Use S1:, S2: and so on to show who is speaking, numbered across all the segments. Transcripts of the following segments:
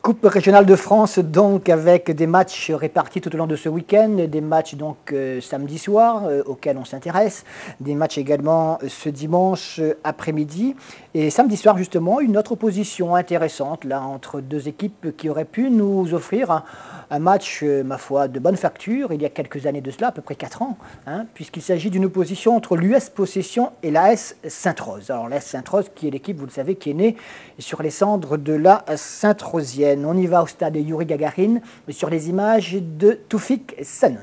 S1: Coupe régionale de France, donc avec des matchs répartis tout au long de ce week-end, des matchs donc samedi soir auxquels on s'intéresse, des matchs également ce dimanche après-midi et samedi soir justement une autre opposition intéressante là entre deux équipes qui auraient pu nous offrir un match, ma foi, de bonne facture il y a quelques années de cela, à peu près 4 ans, puisqu'il s'agit d'une opposition entre l'US Possession et l'AS Sainte-Rose. Alors l'AS Sainte-Rose qui est l'équipe, vous le savez, qui est née sur les cendres de la Sainte-Rosienne. On y va au stade Yuri Gagarin sur les images de Toufik Sanoun.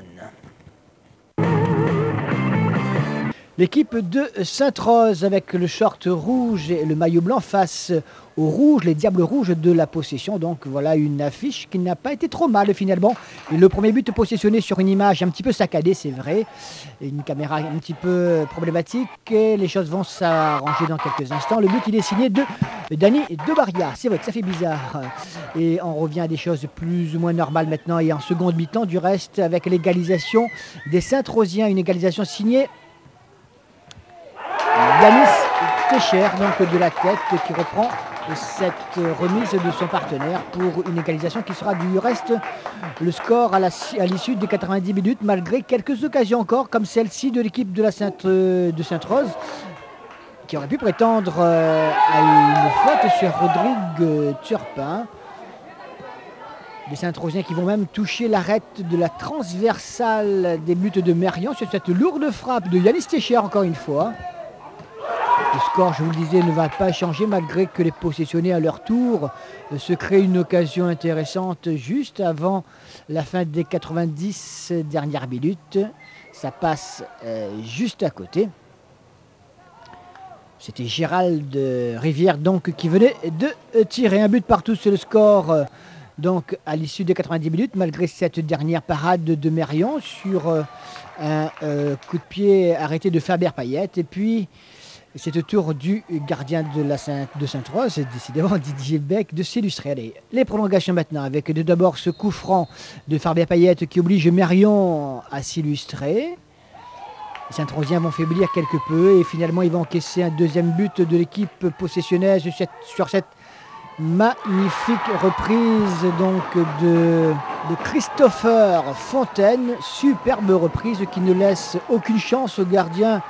S1: L'équipe de Sainte-Rose avec le short rouge et le maillot blanc face au rouge, les Diables Rouges de la Possession. Donc voilà une affiche qui n'a pas été trop mal finalement. Et le premier but possessionné sur une image un petit peu saccadée, c'est vrai. Une caméra un petit peu problématique. Et les choses vont s'arranger dans quelques instants. Le but il est signé de Dani Debaria. C'est vrai que ça fait bizarre. Et on revient à des choses plus ou moins normales maintenant. Et en seconde mi-temps du reste avec l'égalisation des Sainte-Rosiens. Une égalisation signée Yanis Techer, donc de la tête, qui reprend cette remise de son partenaire pour une égalisation qui sera du reste le score à l'issue des 90 minutes, malgré quelques occasions encore, comme celle-ci de l'équipe de Sainte-Rose, qui aurait pu prétendre à une faute sur Rodrigue Turpin. Les Sainte-Rosiens qui vont même toucher l'arête de la transversale des buts de Merian sur cette lourde frappe de Yanis Techer, encore une fois. Le score, je vous le disais, ne va pas changer malgré que les possessionnés à leur tour se créent une occasion intéressante juste avant la fin des 90 dernières minutes. Ça passe juste à côté. C'était Gérald Rivière donc qui venait de tirer un but partout sur le score donc à l'issue des 90 minutes malgré cette dernière parade de Merian sur un coup de pied arrêté de Faber Payet. Et puis c'est au tour du gardien de Sainte-Rose, c'est décidément Didier Beck, de s'illustrer. Allez, les prolongations maintenant, avec d'abord ce coup franc de Faber Payet qui oblige Merian à s'illustrer. Les Sainte-Rosiens vont faiblir quelque peu et finalement ils vont encaisser un deuxième but de l'équipe possessionnaise sur cette magnifique reprise donc de Christopher Fontaine. Superbe reprise qui ne laisse aucune chance au gardien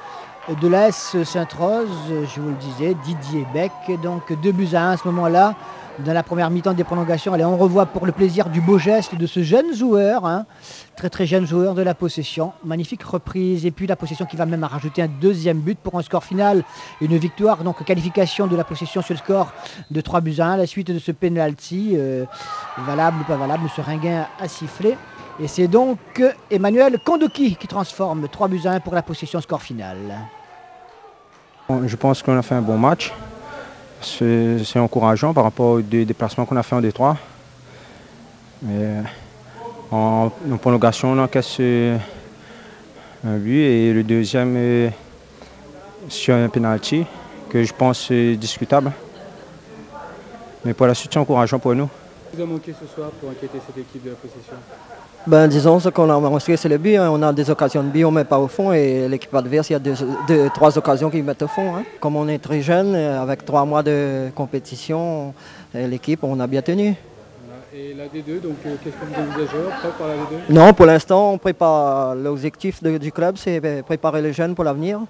S1: de l'AS Sainte-Rose, je vous le disais, Didier Beck. Donc 2-1 à ce moment-là, dans la première mi-temps des prolongations. Allez, on revoit pour le plaisir du beau geste de ce jeune joueur, très très jeune joueur de la Possession. Magnifique reprise, et puis la Possession qui va même rajouter un deuxième but pour un score final, une victoire, donc qualification de la Possession sur le score de 3-1 à la suite de ce penalty, valable ou pas valable, M. Ringuin a sifflé. Et c'est donc Emmanuel Kondoki qui transforme 3-1 pour la Possession, score final.
S2: Je pense qu'on a fait un bon match. C'est encourageant par rapport aux déplacements qu'on a fait en Détroit. Mais en prolongation, on encaisse un but et le deuxième est sur un penalty que je pense est discutable. Mais pour la suite, c'est encourageant pour nous.
S3: Vous a manqué ce soir pour inquiéter cette équipe de la Possession?
S4: Disons, ce qu'on a montré, c'est le but. On a des occasions de but, on ne met pas au fond. Et l'équipe adverse, il y a 3 occasions qu'ils mettent au fond. Comme on est très jeune, avec 3 mois de compétition, l'équipe, on a bien tenu.
S3: Et la D2, donc qu'est-ce que vous envisagez après par la D2?
S4: Non, pour l'instant, on prépare. L'objectif du club, c'est préparer les jeunes pour l'avenir,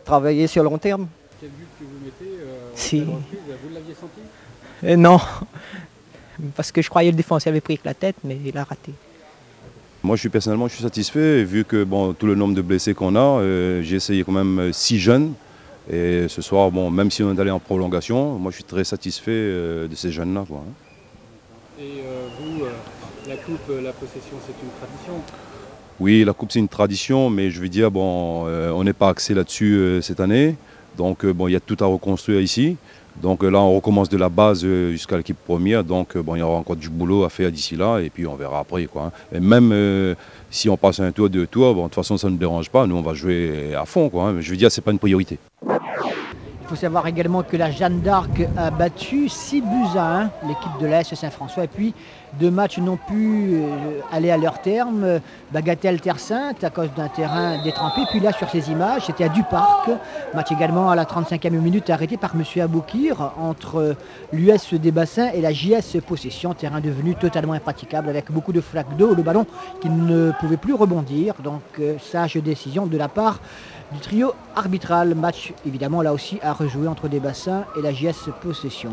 S4: travailler sur le long terme.
S3: Quel but que vous mettez
S5: Si.
S3: Vous l'aviez senti?
S5: Non, parce que je croyais que le défenseur avait pris avec la tête, mais il a raté.
S6: Moi, personnellement, je suis satisfait, vu que tout le nombre de blessés qu'on a, j'ai essayé quand même 6 jeunes. Et ce soir, même si on est allé en prolongation, moi je suis très satisfait de ces jeunes-là.
S3: Et vous, la coupe, la Possession, c'est une tradition?
S6: Oui, la coupe c'est une tradition, mais je veux dire, on n'est pas axé là-dessus cette année. Donc il y a tout à reconstruire ici. Donc là, on recommence de la base jusqu'à l'équipe première. Donc il y aura encore du boulot à faire d'ici là et puis on verra après. Et même si on passe un tour, 2 tours, de toute façon, ça ne nous dérange pas. Nous, on va jouer à fond. Je veux dire, ce n'est pas une priorité.
S1: faut savoir également que la Jeanne d'Arc a battu 6-1 l'équipe de l'AS Saint-François. Et puis 2 matchs n'ont pu aller à leur terme. Bagatelle Terre Sainte à cause d'un terrain détrempé. Puis là sur ces images, c'était à Duparc. Match également à la 35e minute arrêté par M. Aboukir entre l'US des Bassins et la JS Possession. Terrain devenu totalement impraticable avec beaucoup de flaques d'eau. Le ballon qui ne pouvait plus rebondir. Donc sage décision de la part du trio arbitral. Match évidemment là aussi à rejouer entre des Bassins et la JS Possession.